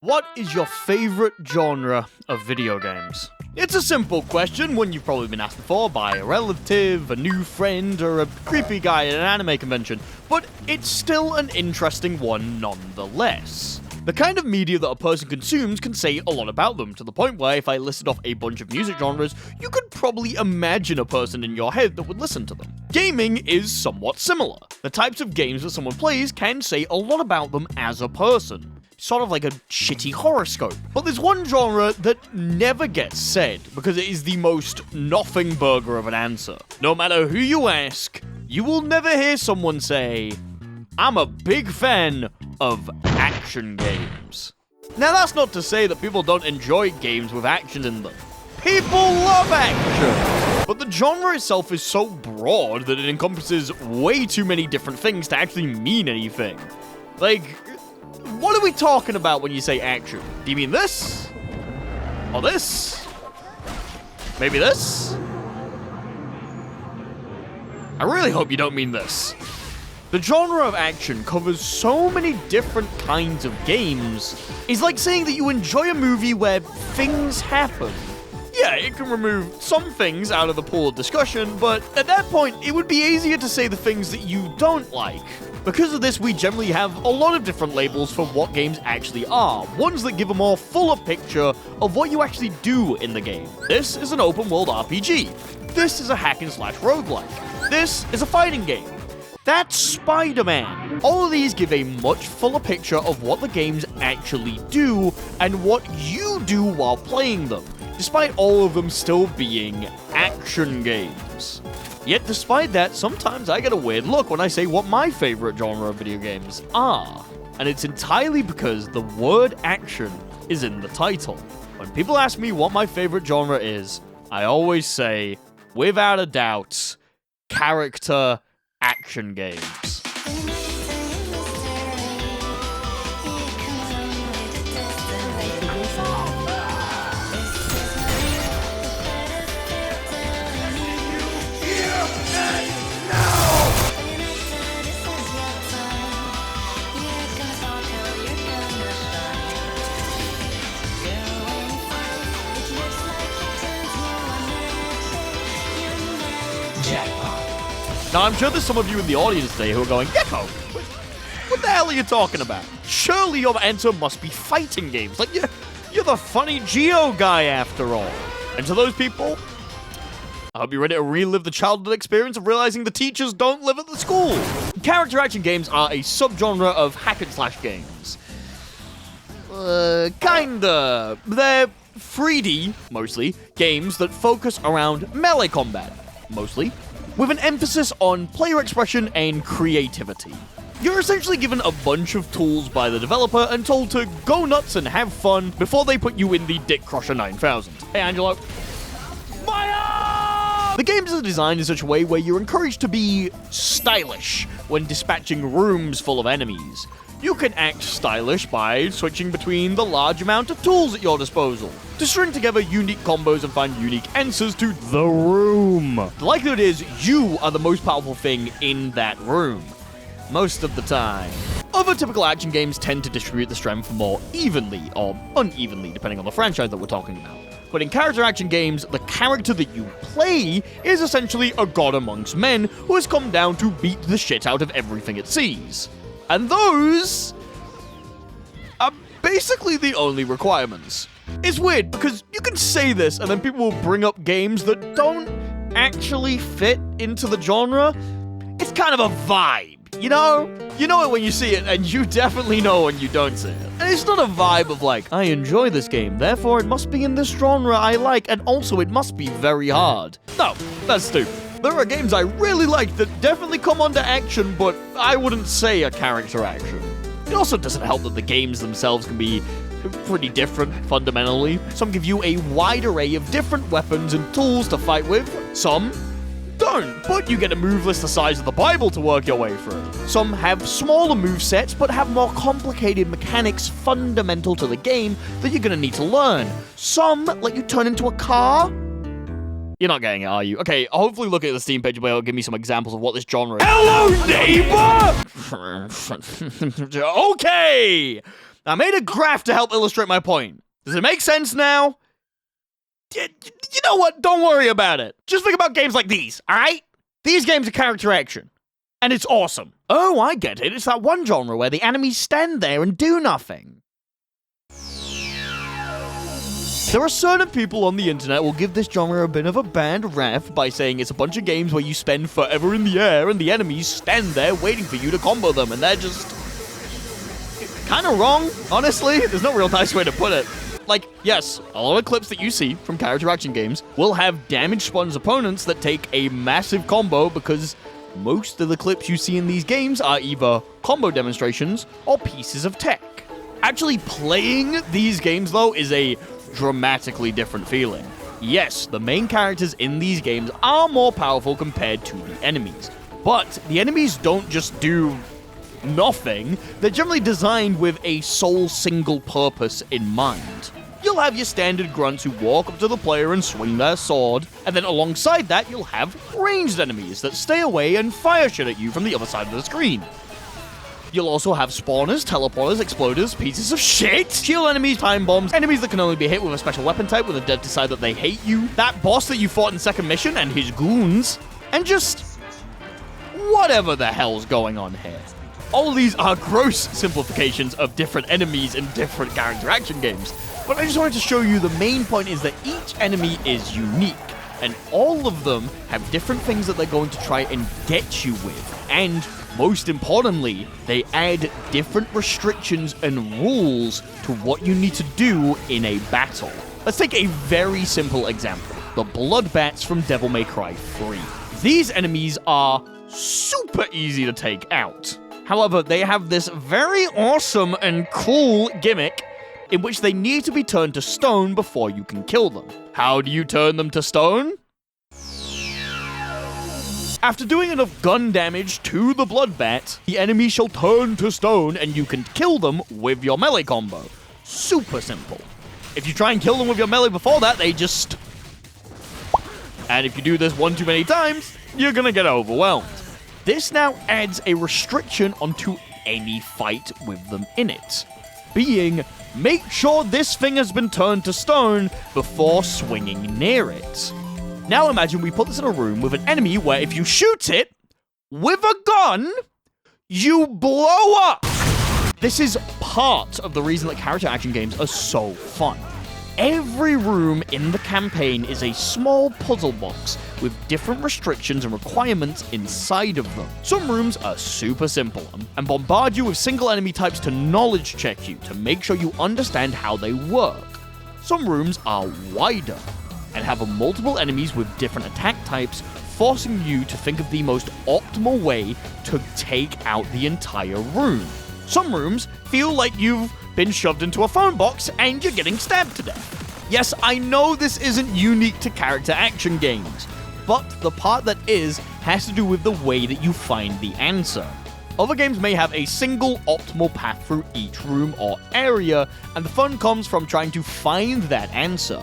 What is your favorite genre of video games? It's a simple question, one you've probably been asked before by a relative, a new friend, or a creepy guy at an anime convention, but it's still an interesting one nonetheless. The kind of media that a person consumes can say a lot about them, to the point where if I listed off a bunch of music genres, you could probably imagine a person in your head that would listen to them. Gaming is somewhat similar. The types of games that someone plays can say a lot about them as a person. Sort of like a shitty horoscope. But there's one genre that never gets said, because it is the most nothing burger of an answer. No matter who you ask, you will never hear someone say, "I'm a big fan of action games." Now that's not to say that people don't enjoy games with action in them. People love action! But the genre itself is so broad that it encompasses way too many different things to actually mean anything. Like, what are we talking about when you say action? Do you mean this? Or this? Maybe this? I really hope you don't mean this. The genre of action covers so many different kinds of games. It's like saying that you enjoy a movie where things happen. Yeah, it can remove some things out of the pool of discussion, but at that point, it would be easier to say the things that you don't like. Because of this, we generally have a lot of different labels for what games actually are, ones that give a more fuller picture of what you actually do in the game. This is an open world RPG. This is a hack and slash roguelike. This is a fighting game. That's Spider-Man. All of these give a much fuller picture of what the games actually do and what you do while playing them, despite all of them still being action games. Yet despite that, sometimes I get a weird look when I say what my favorite genre of video games are. And it's entirely because the word action is in the title. When people ask me what my favorite genre is, I always say, without a doubt, character action games. Now, I'm sure there's some of you in the audience today who are going, Gecko, what the hell are you talking about? Surely your answer must be fighting games. Like, you're the funny Geo guy after all. And to those people, I hope you're ready to relive the childhood experience of realizing the teachers don't live at the school. Character action games are a subgenre of hack and slash games. Kinda. They're 3D, mostly, games that focus around melee combat, mostly, with an emphasis on player expression and creativity. You're essentially given a bunch of tools by the developer and told to go nuts and have fun before they put you in the Dick Crusher 9000. Hey, Angelo. Fire! The games are designed in such a way where you're encouraged to be stylish when dispatching rooms full of enemies. You can act stylish by switching between the large amount of tools at your disposal to string together unique combos and find unique answers to the room. The likelihood is you are the most powerful thing in that room, most of the time. Other typical action games tend to distribute the strength more evenly, or unevenly, depending on the franchise that we're talking about. But in character action games, the character that you play is essentially a god amongst men who has come down to beat the shit out of everything it sees. And those are basically the only requirements. It's weird, because you can say this, and then people will bring up games that don't actually fit into the genre. It's kind of a vibe, you know? You know it when you see it, and you definitely know when you don't see it. And it's not a vibe of like, I enjoy this game, therefore it must be in this genre I like, and also it must be very hard. No, that's stupid. There are games I really like that definitely come under action, but I wouldn't say a character action. It also doesn't help that the games themselves can be pretty different, fundamentally. Some give you a wide array of different weapons and tools to fight with. Some don't, but you get a move list the size of the Bible to work your way through. Some have smaller move sets, but have more complicated mechanics fundamental to the game that you're gonna need to learn. Some let you turn into a car. You're not getting it, are you? Okay, hopefully look at the Steam page and it'll give me some examples of what this genre is. Hello, neighbor! Okay! I made a graph to help illustrate my point. Does it make sense now? You know what? Don't worry about it. Just think about games like these, alright? These games are character action. And it's awesome. Oh, I get it. It's that one genre where the enemies stand there and do nothing. There are certain people on the internet who will give this genre a bit of a bad rap by saying it's a bunch of games where you spend forever in the air and the enemies stand there waiting for you to combo them, and they're just kind of wrong, honestly. There's no real nice way to put it. Like, yes, a lot of clips that you see from character action games will have damage-spawns opponents that take a massive combo because most of the clips you see in these games are either combo demonstrations or pieces of tech. Actually playing these games, though, is a dramatically different feeling. Yes, the main characters in these games are more powerful compared to the enemies, but the enemies don't just do nothing. They're generally designed with a sole single purpose in mind. You'll have your standard grunts who walk up to the player and swing their sword, and then alongside that you'll have ranged enemies that stay away and fire shit at you from the other side of the screen. You'll also have spawners, teleporters, exploders, pieces of shit, shield enemies, time bombs, enemies that can only be hit with a special weapon type when the dead decide that they hate you, that boss that you fought in the second mission and his goons, and just whatever the hell's going on here. All of these are gross simplifications of different enemies in different character action games, but I just wanted to show you the main point is that each enemy is unique, and all of them have different things that they're going to try and get you with, and most importantly, they add different restrictions and rules to what you need to do in a battle. Let's take a very simple example, the Blood Bats from Devil May Cry 3. These enemies are super easy to take out. However, they have this very awesome and cool gimmick in which they need to be turned to stone before you can kill them. How do you turn them to stone? After doing enough gun damage to the Blood Bat, the enemy shall turn to stone and you can kill them with your melee combo. Super simple. If you try and kill them with your melee before that, they just... And if you do this one too many times, you're gonna get overwhelmed. This now adds a restriction onto any fight with them in it, being, make sure this thing has been turned to stone before swinging near it. Now imagine we put this in a room with an enemy where if you shoot it with a gun, you blow up. This is part of the reason that character action games are so fun. Every room in the campaign is a small puzzle box with different restrictions and requirements inside of them. Some rooms are super simple and bombard you with single enemy types to knowledge check you to make sure you understand how they work. Some rooms are wider and have multiple enemies with different attack types, forcing you to think of the most optimal way to take out the entire room. Some rooms feel like you've been shoved into a phone box and you're getting stabbed to death. Yes, I know this isn't unique to character action games, but the part that is has to do with the way that you find the answer. Other games may have a single optimal path through each room or area, and the fun comes from trying to find that answer.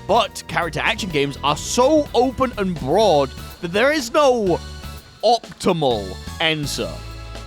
But character action games are so open and broad that there is no optimal answer.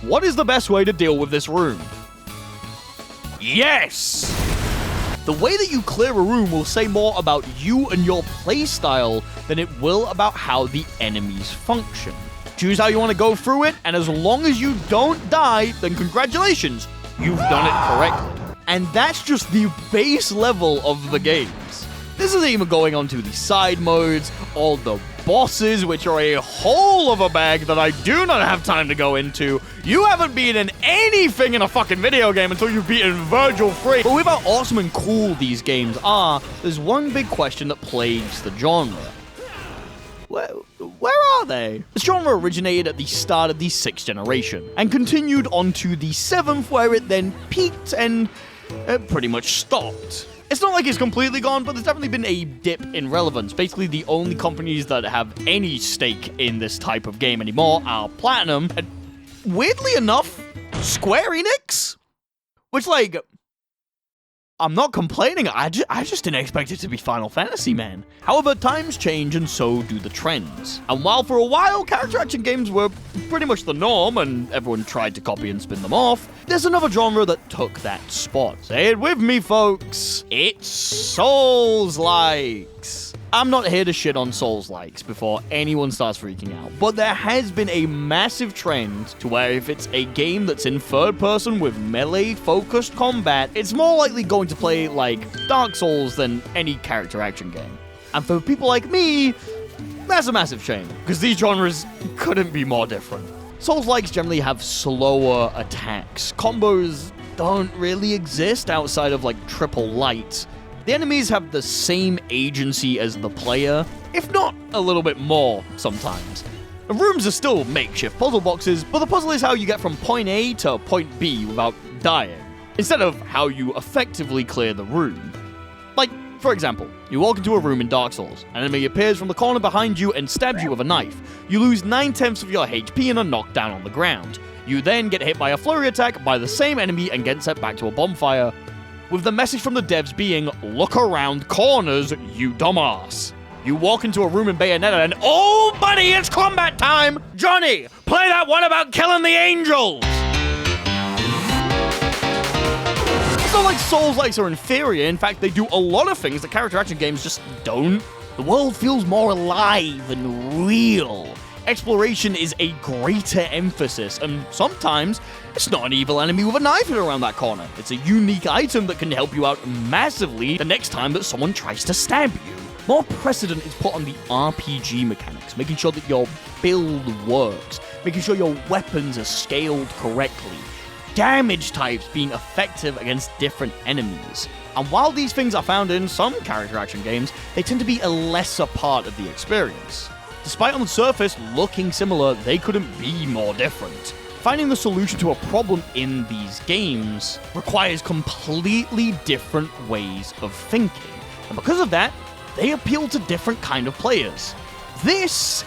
What is the best way to deal with this room? Yes! The way that you clear a room will say more about you and your playstyle than it will about how the enemies function. Choose how you want to go through it, and as long as you don't die, then congratulations, you've done it correctly. And that's just the base level of the games. This isn't even going on to the side modes, all the bosses, which are a whole of a bag that I do not have time to go into. You haven't beaten anything in a fucking video game until you've beaten Virgil Free. But with how awesome and cool these games are, there's one big question that plagues the genre. Where are they? This genre originated at the start of the 6th generation, and continued on to the 7th, where it then peaked and pretty much stopped. It's not like it's completely gone, but there's definitely been a dip in relevance. Basically, the only companies that have any stake in this type of game anymore are Platinum, and weirdly enough, Square Enix? Which, like, I'm not complaining, I just didn't expect it to be Final Fantasy, man. However, times change and so do the trends. And while for a while, character action games were pretty much the norm and everyone tried to copy and spin them off, there's another genre that took that spot. Say it with me, folks. It's Soulslikes. I'm not here to shit on Soulslikes before anyone starts freaking out, but there has been a massive trend to where if it's a game that's in third person with melee-focused combat, it's more likely going to play like Dark Souls than any character action game. And for people like me, that's a massive shame, because these genres couldn't be more different. Soulslikes generally have slower attacks. Combos don't really exist outside of like triple light. The enemies have the same agency as the player, if not a little bit more sometimes. The rooms are still makeshift puzzle boxes, but the puzzle is how you get from point A to point B without dying, instead of how you effectively clear the room. Like, for example, you walk into a room in Dark Souls, an enemy appears from the corner behind you and stabs you with a knife. You lose 9/10 of your HP and are knocked down on the ground. You then get hit by a flurry attack by the same enemy and get sent back to a bonfire, with the message from the devs being, "Look around corners, you dumbass." You walk into a room in Bayonetta and, "Oh, buddy, it's combat time! Johnny, play that one about killing the angels!" It's not like Soulslikes are inferior. In fact, they do a lot of things that character action games just don't. The world feels more alive and real. Exploration is a greater emphasis, and sometimes it's not an evil enemy with a knife hidden around that corner. It's a unique item that can help you out massively the next time that someone tries to stab you. More precedent is put on the RPG mechanics, making sure that your build works, making sure your weapons are scaled correctly, damage types being effective against different enemies. And while these things are found in some character action games, they tend to be a lesser part of the experience. Despite on the surface looking similar, they couldn't be more different. Finding the solution to a problem in these games requires completely different ways of thinking. And because of that, they appeal to different kind of players. This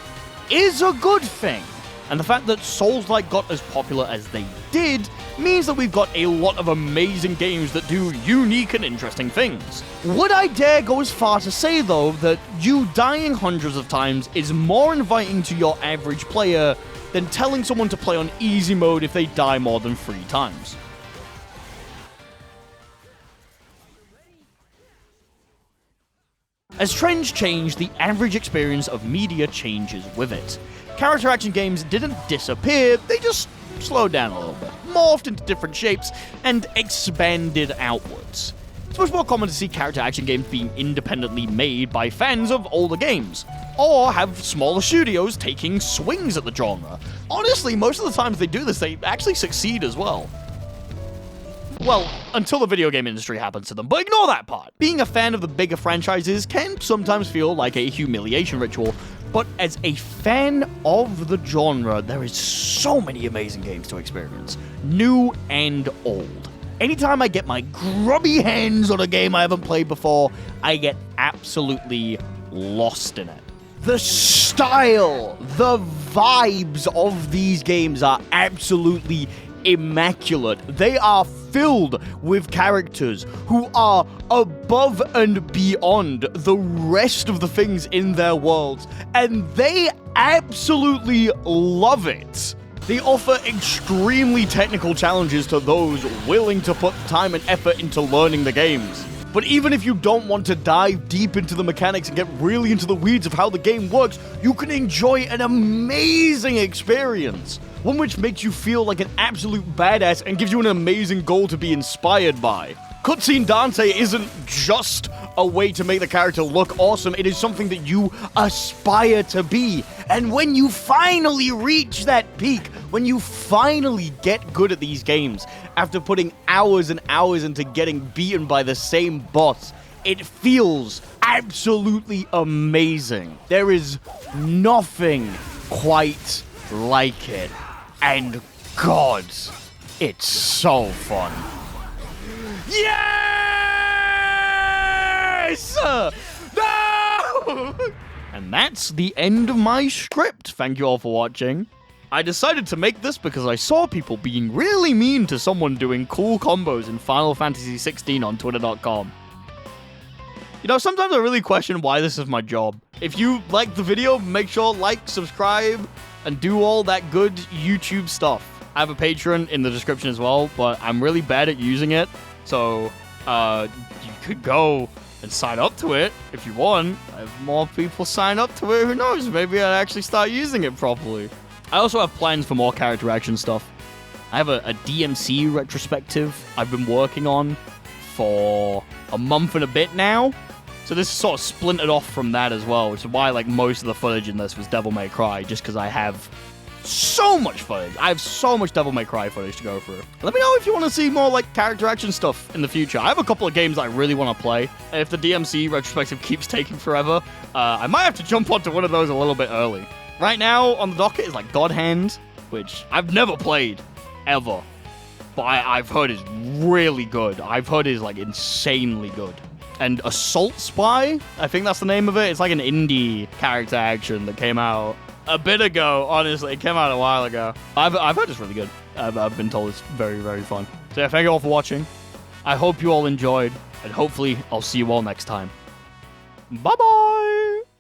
is a good thing. And the fact that Souls-like got as popular as they did means that we've got a lot of amazing games that do unique and interesting things. Would I dare go as far to say, though, that you dying hundreds of times is more inviting to your average player than telling someone to play on easy mode if they die more than 3 times? As trends change, the average experience of media changes with it. Character action games didn't disappear, they just slowed down a little bit, morphed into different shapes, and expanded outwards. It's much more common to see character action games being independently made by fans of older games, or have smaller studios taking swings at the genre. Honestly, most of the times they do this, they actually succeed as well. Well, until the video game industry happens to them, but ignore that part. Being a fan of the bigger franchises can sometimes feel like a humiliation ritual, but as a fan of the genre, there is so many amazing games to experience, new and old. Anytime I get my grubby hands on a game I haven't played before, I get absolutely lost in it. The style, the vibes of these games are absolutely immaculate. They are filled with characters who are above and beyond the rest of the things in their worlds, and they absolutely love it. They offer extremely technical challenges to those willing to put time and effort into learning the games. But even if you don't want to dive deep into the mechanics and get really into the weeds of how the game works, you can enjoy an amazing experience. One which makes you feel like an absolute badass and gives you an amazing goal to be inspired by. Cutscene Dante isn't just a way to make the character look awesome, it is something that you aspire to be. And when you finally reach that peak, when you finally get good at these games, after putting hours and hours into getting beaten by the same boss, it feels absolutely amazing. There is nothing quite like it. And God, it's so fun. Yes! No! And that's the end of my script. Thank you all for watching. I decided to make this because I saw people being really mean to someone doing cool combos in Final Fantasy 16 on Twitter.com. You know, sometimes I really question why this is my job. If you like the video, make sure like, subscribe, and do all that good YouTube stuff. I have a Patreon in the description as well, but I'm really bad at using it, so you could go and sign up to it if you want. If more people sign up to it, who knows? Maybe I'll actually start using it properly. I also have plans for more character action stuff. I have a DMC retrospective I've been working on for a month and a bit now. So this is sort of splintered off from that as well, which is why like most of the footage in this was Devil May Cry, just because I have so much footage. I have so much Devil May Cry footage to go through. Let me know if you want to see more like character action stuff in the future. I have a couple of games I really want to play. If the DMC retrospective keeps taking forever, I might have to jump onto one of those a little bit early. Right now on the docket is like God Hand, which I've never played, ever. But I've heard is really good. I've heard is like insanely good. And Assault Spy, I think that's the name of it. It's like an indie character action that came out a bit ago, honestly. It came out a while ago. I've heard it's really good. I've been told it's very, very fun. So yeah, thank you all for watching. I hope you all enjoyed, and hopefully I'll see you all next time. Bye-bye!